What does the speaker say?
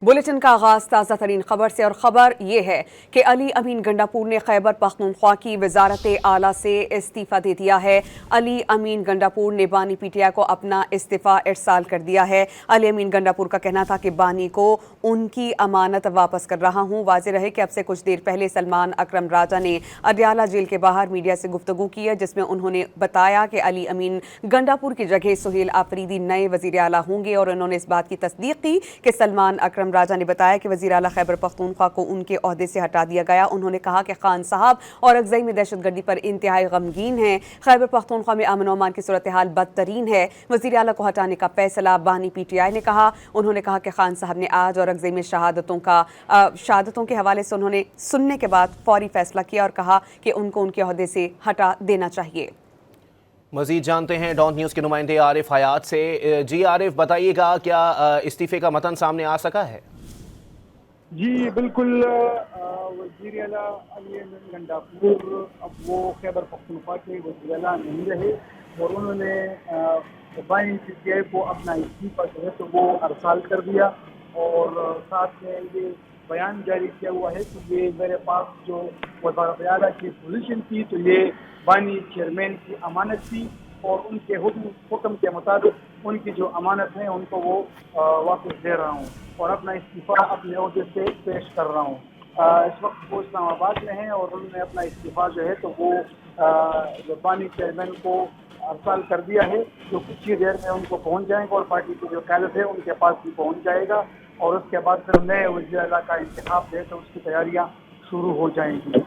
Bulletin का आगाज ताज़ा तरीन खबर से और खबर ये है कि अली अमीन गंडापुर ने खैबर पख्तूनख्वा की वजारत आला से इस्तीफ़ा दे दिया है। अली अमीन गंडापुर ने बानी पीटीआई को अपना इस्तीफ़ा इरसाल कर दिया है। अली अमीन गंडापुर का कहना था कि बानी को उनकी अमानत वापस कर रहा हूँ। वाज़ेह रहे कि अब से कुछ देर पहले सलमान अकरम राजा ने अडयाला जेल के बाहर मीडिया से गुफ्तगू की है, जिसमें उन्होंने बताया कि अली अमीन गंडापुर की जगह सुहेल आफरीदी नए वज़ीर आला होंगे और उन्होंने इस बात की तस्दीक की कि सलमान अकरम राजा ने बताया कि वज़ीर आला खैबर पख्तूनख्वा को उनके ओहदे से हटा दिया गया। उन्होंने कहा कि खान साहब और अगज़ई में दहशतगर्दी पर इंतहाई गमगीन हैं। खैबर पख्तूनख्वा में अमन अमान की सूरत हाल बदतरीन है। वज़ीर आला को हटाने का फैसला बानी पीटीआई ने कहा। उन्होंने कहा कि खान साहब ने आज और अगज़ई में शहादतों के हवाले से उन्होंने सुनने के बाद फौरी फैसला किया और कहा कि उनको उनके ओहदे से हटा देना चाहिए। मज़ीद जानते हैं डॉन न्यूज़ के नुमाइंदे आरिफ हयात से। जी आरिफ, बताइएगा क्या इस्तीफ़े का मतन सामने आ सका है? जी बिल्कुल, वज़ीर आला अली अमीन गंडापुर अब वो खैबर पख्तूनख्वा के वज़ीर आला नहीं रहे और उन्होंने बानी पीटीआई को अपना इस्तीफ़ा जो है तो वो अरसाल कर दिया और साथ में ये बयान जारी किया हुआ है कि ये मेरे पास जो वज़ारत आला की पोजीशन थी तो ये बानी चेयरमैन की अमानत थी और उनके हुक्म के मुताबिक उनकी जो अमानत है उनको वो वापस दे रहा हूँ और अपना इस्तीफ़ा अपने ओहदे से पेश कर रहा हूँ। इस वक्त वो इस्लामाबाद में हैं और उन्होंने अपना इस्तीफ़ा जो है तो वो बानी चेयरमैन को अरसाल कर दिया है, जो कुछ ही देर में उनको पहुँच जाएंगे और पार्टी की जो क़यादत है उनके पास भी पहुँच जाएगा और उसके बाद फिर नए वज़ीर आला का इंतखाब है तो उसकी तैयारियाँ शुरू हो जाएंगी।